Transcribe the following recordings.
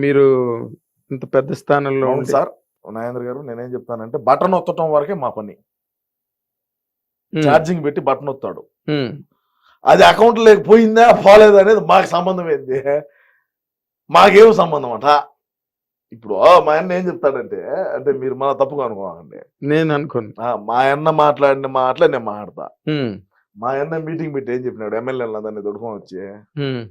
మీరు ఇంత పెద్ద స్థానంలో అవును ఉండి సార్. నాగేంద్ర గారు నేనేం చెప్తానంటే బటన్ ఒత్తటం వరకే మా పని. హ్మ్. ఛార్జింగ్ పెట్టి బటన్ ఒత్తాడు. హ్మ్. అది అకౌంట్ లేక పోయిందా పోలేదా అనేది మాకు సంబంధం ఏంది? మాకేం సంబంధం అట. ఇప్పుడు మా అన్న ఏం చెప్తాడంటే అంటే మీరు మన తప్పుగా అనుకోకండి. నేను అనుకోను. మా అన్న మాట్లాడిన మాటలే నేను మాట్లాడతా. హ్మ్. మా అన్న మీటింగ్ పెట్టి ఏం చెప్పినాడు ఎమ్మెల్యేలందరినీ దొడుకొని వచ్చి హ్మ్.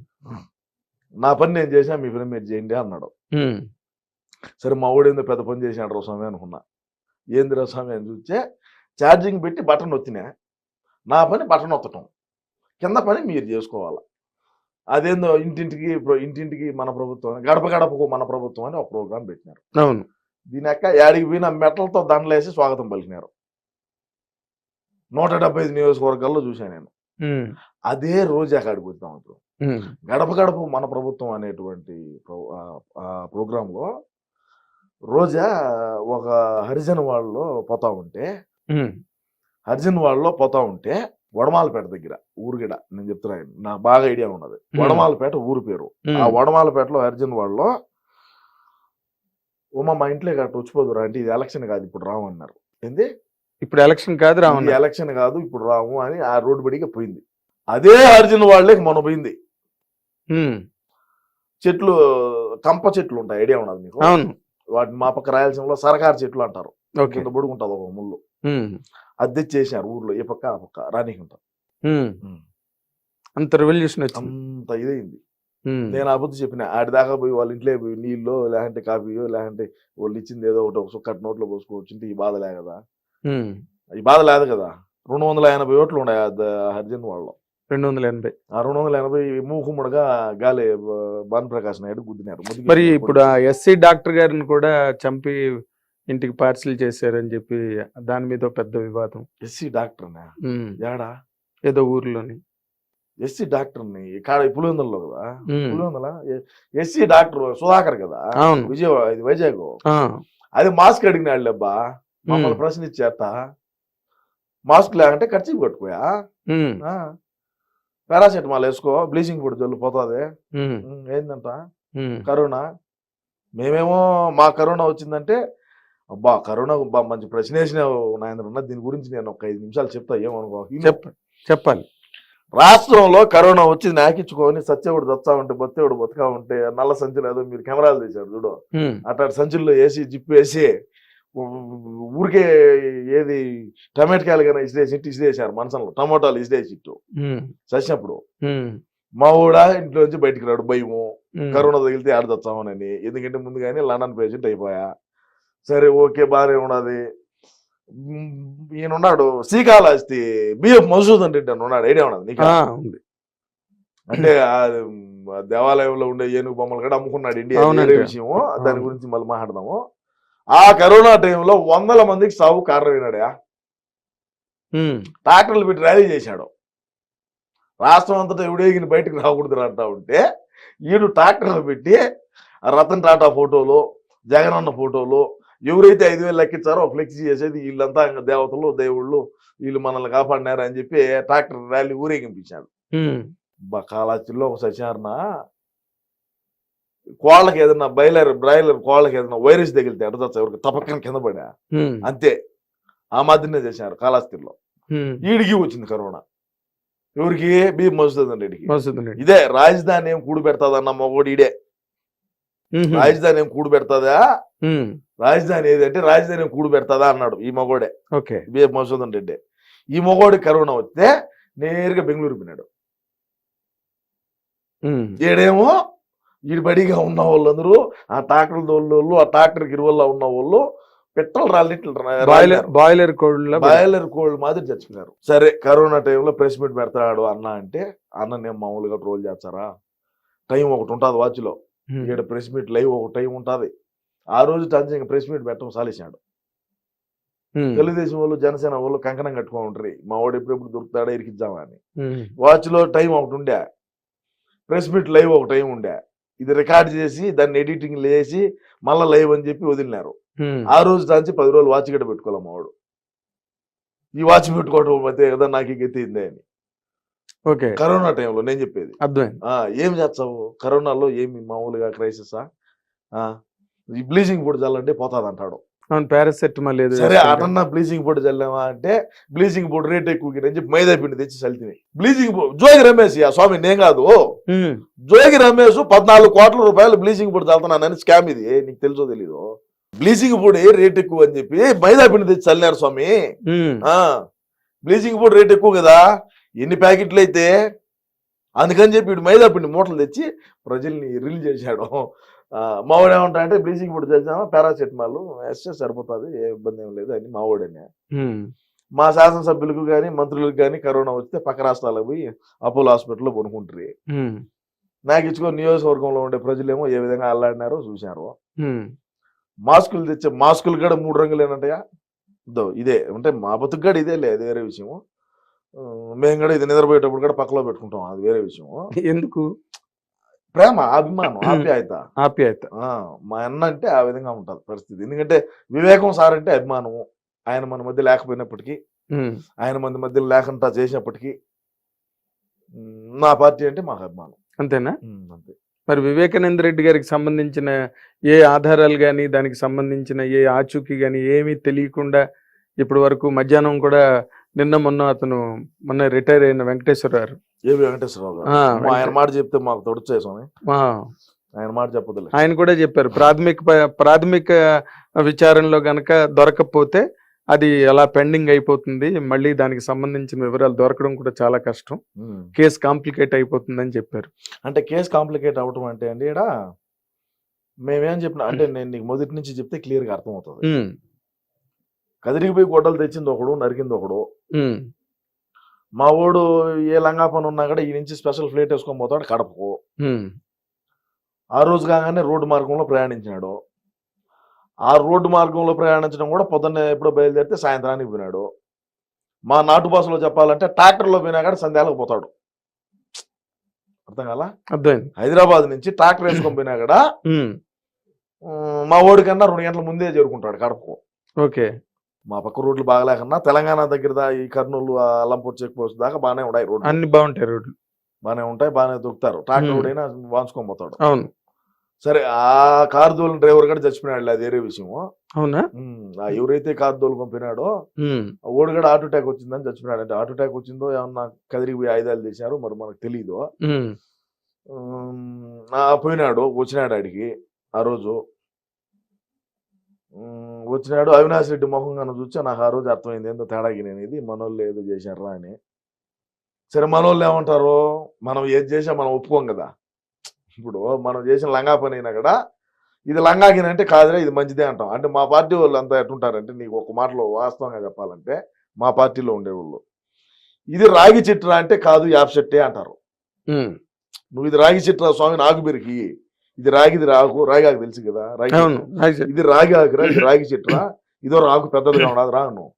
నా పని నేను చేసా మీ పని మీరు చేయండి అన్నాడు. హ్మ్. సరే మా వాడేందో పెద్ద పని చేసినాడు రా స్వామి అనుకున్నా. ఏందిరా స్వామి అని చూస్తే ఛార్జింగ్ పెట్టి బటన్ ఒత్తినా. నా పని బటన్ ఒత్తటం. కింద పని మీరు చేసుకోవాలి. అదేందో ఇంటింటికి మన ప్రభుత్వం గడప గడపకు మన ప్రభుత్వం అని ఒక ప్రోగ్రాం పెట్టినారు. అవును. దీని యొక్క యాడికి పోయిన మెటలతో దండలేసి స్వాగతం పలికినారు. 175 నియోజకవర్గాల్లో చూశాను నేను. హ్మ్. అదే రోజు అక్కడికి వద్దాం ఇప్పుడు. హ్మ్. గడప గడప మన ప్రభుత్వం అనేటువంటి ప్రోగ్రాంలో రోజా ఒక హరిజన్ వాళ్ళలో పోతా ఉంటే హ్మ్. హరిజన్ వాళ్ళలో పోతా ఉంటే వడమాలపేట దగ్గర ఊరుగిడ నేను చెప్తున్నాను నాకు బాగా ఐడియా ఉన్నది. వడమాలపేట ఊరు పేరు. ఆ వడమాలపేటలో హరిజన్ వాళ్ళలో మా ఇంట్లో గట్ట వచ్చిపోదురా అంటే ఇది ఎలక్షన్ కాదు ఇప్పుడు రాము అన్నారు. ఏంది ఇప్పుడు ఎలక్షన్ కాదు రావు. ఇది ఎలక్షన్ కాదు ఇప్పుడు రాము అని ఆ రోడ్డు బడిగా పోయింది. అదే హరిజన్ వాళ్ళే మొన్న పోయింది. చెట్లు కంప చెట్లు ఉంటాయి ఐడియా ఉన్నది మీకు? అవును. వాటిని మా పక్క రాయలసీమలో సరకారు చెట్లు అంటారు. ఓకే. కింద బొడుగుంటది ఒక ముళ్ళు. అది తెచ్చేసారు ఊర్లో ఏ పక్క ఆ పక్క రానీకుంటారు. అంత రెవల్యూషన్ వచ్చింది. అంత ఇదైంది. నేను ఆ బుద్ధి చెప్పిన ఆడి దాకా పోయి వాళ్ళ ఇంట్లో పోయి నీళ్ళు లేదంటే కాఫీయో లేదంటే వాళ్ళు ఇచ్చింది ఏదో ఒకటి ఒక సుక్కటి నోట్లో పోసుకోవచ్చు ఈ బాధ లే కదా. ఈ బాధ లేదు కదా. 280 ఓట్లు ఉన్నాయి హరిజన్ వాళ్ళు. 280. ఆ 280 మూకుమ్మడిగా గాలి భానుప్రకాష్ నాయుడు గుద్దినారు. మరి ఇప్పుడు ఆ ఎస్సీ డాక్టర్ గారిని కూడా చంపి ఇంటికి పార్సిల్ చేశారని చెప్పి దాని మీద పెద్ద వివాదం. ఎస్సీ డాక్టర్ ఏడా ఏదో ఊర్లోని ఎస్సీ డాక్టర్ని కాడ పులివెందులలో కదా. పులివెందుల ఎస్సీ డాక్టర్ సుధాకర్ కదా విజయవాడ ఇది వైజాగ్. అది మాస్క్ అడిగినాడు అబ్బా మమ్మల్ని ప్రశ్నించేట. మాస్క్ లేకంటే ఖర్చు కొట్టుకోయా పారాసెటమాల్ వేసుకో బ్లీచింగ్ పొడి జల్లు పోతుంది ఏందంట కరోనా. మేమేమో మా కరోనా వచ్చిందంటే అబ్బా కరోనా మంచి ప్రశ్న వేసినావు నాయన దీని గురించి నేను ఒక 5 నిమిషాలు చెప్తా ఏమనుకో చెప్పాలి. రాష్ట్రంలో కరోనా వచ్చి నాకించుకొని సత్యవుడు దత్తా ఉంటే బొత్తేవుడు బతుకా ఉంటే నల్ల సంచులు ఏదో మీరు కెమెరాలు తీశారు చూడు అట్లాంటి సంచుల్లో వేసి జిప్పు వేసి ఊరికే ఏది టమాటకాయలు కానీ ఇసిరేసారు మనసంలో టమోటాలు ఇసిరేసిట్టు చచ్చినప్పుడు మా ఊడా ఇంట్లోంచి బయటికి రాడు భయము కరోనా తగిలితే ఆడదొచ్చామని. ఎందుకంటే ముందుగానే లండన్ పేషెంట్ అయిపోయా. సరే ఓకే బాగానే ఉన్నది. ఈయనున్నాడు శ్రీకాళహస్తి బిఎఫ్ మధుసూదన్ రెడ్డి అని ఉన్నాడు ఐడియా ఉన్నది నీకు? అంటే దేవాలయంలో ఉండే ఏనుగు బొమ్మలు కూడా అమ్ముకున్నాడు ఇండియా. వేరే విషయం దాని గురించి మళ్ళీ మాట్లాడదాము. ఆ కరోనా టైంలో 100 మందికి సాగు కారణమైనాడా. ట్రాక్టర్లు పెట్టి ర్యాలీ చేశాడు. రాష్ట్రం అంతటా ఎవడేగిన బయటకు రాకూడదు అంటా ఉంటే ఈడు ట్రాక్టర్లు పెట్టి రతన్ టాటా ఫోటోలు జగనన్న ఫోటోలు ఎవరైతే 5,000 లెక్కించారో ఫ్లెక్సీ చేసేది వీళ్ళంతా దేవతలు దేవుళ్ళు వీళ్ళు మనల్ని కాపాడినారు అని చెప్పి ట్రాక్టర్ ర్యాలీ ఊరేగింపించాడు. కాళహస్తిలో ఒక సత్యనారాయణ కోళ్ళకి ఏదన్నా బ్రాయిలర్ కోళ్ళకి ఏదన్నా వైరస్ తగిలితే అడదచ్చ ఎవరికి తపక్కన కింద పడా అంతే. ఆ మాదిరినే చేశారు కాళహస్తిలో. ఈడికి వచ్చింది కరోనా. ఎవరికి బి మధుసూదన్ రెడ్డికి. ఇదే రాజధాని ఏం కూడు పెడతాదన్న మొగోడు ఈడే. రాజధాని ఏం కూడు పెడతాదా రాజధాని ఏదంటే రాజధాని ఏం కూడు పెడతాదా అన్నాడు ఈ మగోడే బిఎఫ్ మధుసూదన్ రెడ్డి. ఈ మగోడి కరోనా వస్తే నేరుగా బెంగళూరు పోయినాడు. ఈడేమో ఈ బడిగా ఉన్న వాళ్ళందరూ ఆ ట్రాక్టర్ దోళ్ళు ఆ ట్రాక్టర్ గిరువల్లో ఉన్న వాళ్ళు పెట్రోల్ బాయిలర్ కోళ్ళు మాదిరి చచ్చిపోయారు. సరే కరోనా టైంలో ప్రెస్ మీట్ పెడతాడు అన్న అంటే అన్న నేను మామూలుగా ట్రోల్ చేస్తారా టైం ఒకటి ఉంటుంది వాచ్లో ఇక్కడ ప్రెస్ మీట్ లైవ్ ఒక టైం ఉంటుంది. ఆ రోజు టంచింగ్ ప్రెస్ మీట్ పెట్టడం సాలేసాడు. తెలుగుదేశం వాళ్ళు జనసేన వాళ్ళు కంకణం కట్టుకొని ఉంటారు మా వాడు ఎప్పుడెప్పుడు దొరుకుతాడా ఇరికిద్దామా అని. వాచ్ లో టైం ఒకటి ఉండే ప్రెస్ మీట్ లైవ్ ఒక టైం ఉండే. ఇది రికార్డ్ చేసి దాన్ని ఎడిటింగ్ చేసి మళ్ళీ లైవ్ అని చెప్పి వదిలినారు. ఆ రోజు దాంచి 10 రోజులు వాచ్ గడ్డ పెట్టుకోవాలి మా వాడు. ఈ వాచ్ పెట్టుకోవడం మధ్య కదా నాకు గెత్తిందే అని. కరోనా టైంలో నేను చెప్పేది ఏం చేస్తావు కరోనాలో ఏమి మామూలుగా క్రైసిసా ఈ బ్లీచింగ్ పొడి చల్లండి పోతుంది అంటాడు. అవును, పారాసెటమాల్ ఏదో సరే వేసుకుంటాడు. అటన్నా బ్లీచింగ్ పొడి చల్లామా అంటే బ్లీచింగ్ పొడి రేట్ ఎక్కువ అని చెప్పి మైదా పిండి తెచ్చి చల్లితే బ్లీచింగ్ పొడి జోగి రమేష్ స్వామి నేను కాదు, ఉమ్, జోగి రమేష్ 14 కోట్ల రూపాయలు బ్లీచింగ్ పొడి చల్లుతున్నానని స్కామ్ ఇది, నీకు తెలుసో తెలీదు. బ్లీచింగ్ పొడి రేట్ ఎక్కువ అని చెప్పి మైదా పిండి తెచ్చి చల్లినారు స్వామి. ఉమ్, బ్లీచింగ్ పొడి రేట్ ఎక్కువ కదా, ఎన్ని ప్యాకెట్లు అయితే, అందుకని చెప్పి వీడు మైదా పిండి మూటలు తెచ్చి ప్రజల్ని రిలీజ్ చేశాడు. మావాడు ఏమంటా అంటే బ్లీచింగ్ పొడి చేసామా పారాసెటమాల్ వేస్తే సరిపోతుంది, ఏ ఇబ్బంది ఏం లేదు అని మావాడని. ఉమ్, మా శాసనసభ్యులకు కానీ మంత్రులకు కానీ కరోనా వస్తే పక్క రాష్ట్రాలకు పోయి అపోలో హాస్పిటల్లో కొనుక్కుంటారు. ఉమ్, నాకు ఇచ్చుకొని నియోజకవర్గంలో ఉండే ప్రజలేమో ఏ విధంగా అల్లాడినారో చూశారు. ఉమ్, మాస్కులు తెచ్చే మాస్కులు కూడా 3 రంగులు ఏంటంటయా, ఇదే అంటే మా బతుకు కూడా ఇదే లేదు, వేరే విషయము. మేము కూడా ఇది నిద్రపోయేటప్పుడు కూడా పక్కలో పెట్టుకుంటాం, అది వేరే విషయము. ఎందుకు? ప్రేమ, అభిమానం, ఆప్యాయత. ఆప్యాయత. మా అన్న అంటే ఆ విధంగా ఉంటుంది పరిస్థితి. ఎందుకంటే వివేకం సార్ అంటే అభిమానము, ఆయన మన మధ్య లేకపోయినప్పటికీ, ఉమ్, ఆయన మన మధ్య లేకుండా చేసినప్పటికీ నా పార్టీ అంటే మాకు అభిమానం. అంతేనా? అంతే. మరి వివేకానంద రెడ్డి గారికి సంబంధించిన ఏ ఆధారాలు కానీ దానికి సంబంధించిన ఏ ఆచూకీ కానీ ఏమీ తెలియకుండా ఇప్పటి వరకు మధ్యాహ్నం కూడా మొన్న రిటైర్ అయిన వెంకటేశ్వరరావు ఏవి వెంకటేశ్వరరావు గారు ఆయన మాట చెప్తే మాకు తొడుచే స్వామి, ఆయన మాట చెప్పదులే. ఆయన కూడా చెప్పారు ప్రాథమిక విచారణలో గనక దొరకకపోతే అది అలా పెండింగ్ అయిపోతుంది, మళ్ళీ దానికి సంబంధించిన వివరాలు దొరకడం కూడా చాలా కష్టం, కేసు కాంప్లికేట్ అయిపోతుంది అని చెప్పారు. అంటే కేసు కాంప్లికేట్ అవటం అంటే అండి ఇక్కడ మేమేం చెప్పినా అంటే నేను నీకు మొదటి నుంచి చెప్తే క్లియర్ గా అర్థమవుతుంది. కదిరిగిపోయి గొడ్డలు తెచ్చింది ఒకడు, నరికింది ఒకడు. మా ఓడు ఏ లంగా పని ఉన్నా కూడా ఈ నుంచి స్పెషల్ ఫ్లైట్ వేసుకొని పోతాడు కడపకు. ఆ రోజు కాగానే రోడ్డు మార్గంలో ప్రయాణించినాడు. ఆ రోడ్డు మార్గంలో ప్రయాణించడం కూడా పొద్దున్నే ఎప్పుడో బయలుదేరితే సాయంత్రానికి పోయినాడు. మా నాటు భాషలో చెప్పాలంటే ట్రాక్టర్లో పోయినా కూడా సంధ్యాలకు పోతాడు. అర్థం కాలా? అర్థమైంది. హైదరాబాద్ నుంచి ట్రాక్టర్ వేసుకొని పోయినా కూడా మా ఓడి కన్నా 2 గంటల ముందే చేరుకుంటాడు కడపకు. ఓకే. మా పక్క రోడ్లు బాగలేకన్నా తెలంగాణ దగ్గర ఈ కర్నూలు అల్లంపూర్ చెక్ పోస్ట్ దాకా బాగానే ఉన్నాయి రోడ్లు, అన్ని బాగుంటాయి, రోడ్లు బాగానే ఉంటాయి, బాగానే దొరుకుతారు. ట్రాక్టర్ అయినా వాంచుకొని పోతాడు. అవును. సరే ఆ కారు దోలిన డ్రైవర్ కూడా చచ్చిపోయినాడు, అది వేరే విషయము. అవునా? ఎవరైతే కారు దోలు పోయినాడో ఓడి కూడా హార్ట్ అటాక్ వచ్చిందని చచ్చిపోయినాడు. అంటే హార్ట్ అటాక్ వచ్చిందో ఏమన్నా కదిరిపోయి ఆయుధాలు తీశారు మరి మనకు తెలీదు. పోయినాడు, వచ్చినాడు ఆడికి ఆ రోజు వచ్చినాడు. అవినాష్ రెడ్డి మొహంగా చూస్తే నాకు ఆ రోజు అర్థమైంది ఏందో తేడాగినేది, మనోళ్ళు ఏదో చేశారా అని. సరే మనోళ్ళు ఏమంటారు, మనం ఏది చేసా మనం ఒప్పుకోం కదా. ఇప్పుడు మనం చేసిన లంగా పని అయినా కూడా ఇది లంగాగిన అంటే కాదురా ఇది మంచిదే అంటాం. అంటే మా పార్టీ వాళ్ళు అంతా ఎట్టుంటారంటే నీకు ఒక మాటలో వాస్తవంగా చెప్పాలంటే మా పార్టీలో ఉండేవాళ్ళు ఇది రాగి చెట్టురా అంటే కాదు యాప్ చెట్టే అంటారు. నువ్వు ఇది రాగి చెట్టురా స్వామి నాకు బెరికి, ఇది రాగిది రాకు, రాగి ఆకు తెలుసు కదా, ఇది రాగి ఆకురా, ఇది రాగి చెట్టురా, ఇదో రాకు పెద్దదిగా ఉండదు రా నువ్వు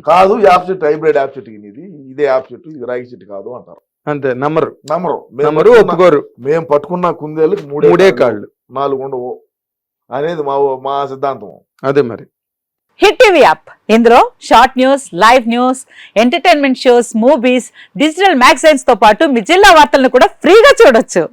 కాదు యాప్ చెట్టు హైబ్రిడ్ యాప్ చెట్టు ఇది, ఇదే యాప్ చెట్టు, ఇది రాగి చెట్టు కాదు అంటారు. అంతే. నమ్మరు ఒప్పుకోరు. మేము పట్టుకున్న కుందేళ్ళకి 3 కాళ్ళు 4 ఉండవు అనేది మా సిద్ధాంతం. అదే మరి. హిట్ టీవీ యాప్, ఇందులో short news, live news, entertainment shows, movies, digital magazines తో పాటు మీ జిల్లా వార్తలను కూడా ఫ్రీగా చూడొచ్చు.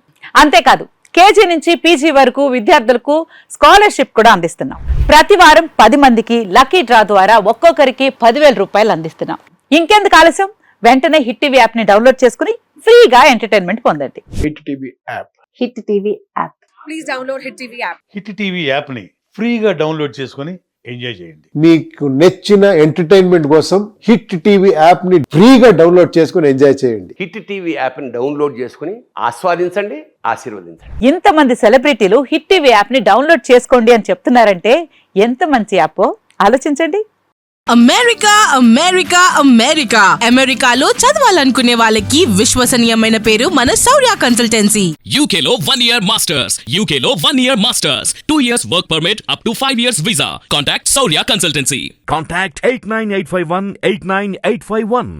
అంతేకాదు కేజీ నుంచి పీజీ వరకు విద్యార్థులకు స్కాలర్షిప్ కూడా అందిస్తున్నాం. ప్రతి వారం 10 మందికి లక్కీ డ్రా ద్వారా ఒక్కొక్కరికి 10,000 రూపాయలు అందిస్తున్నాం. ఇంకెందుకు ఆలస్యం, వెంటనే హిట్ టీవీ యాప్ ని డౌన్లోడ్ చేసుకుని ఫ్రీగా ఎంటర్టైన్మెంట్ పొందండి. Hit TV app. Hit TV app. Please download hit TV app. Hit TV app ని ఫ్రీగా డౌన్లోడ్ చేసుకుని ఎంజాయ్ చేయండి. మీకు నచ్చిన ఎంటర్టైన్మెంట్ కోసం హిట్ టీవీ యాప్ ని ఫ్రీగా డౌన్లోడ్ చేసుకుని ఎంజాయ్ చేయండి. హిట్ టీవీ యాప్ ని డౌన్లోడ్ చేసుకుని ఆస్వాదించండి, ఆశీర్వదించండి. ఇంతమంది సెలబ్రిటీలు హిట్ టీవీ యాప్ ని డౌన్లోడ్ చేసుకోండి అని చెప్తున్నారంటే ఎంత మంచి యాప్ ఆలోచించండి. అమెరికా అమెరికా అమెరికా అమెరికాలో చదవాలనుకునే వాళ్ళకి విశ్వసనీయమైన పేరు మన శౌర్య కన్సల్టెన్సీ. UK లో 1 year masters. UK లో 1 year masters. 2 years work permit up to 5 years visa. Contact Saurya Consultancy. Contact 89851 89851.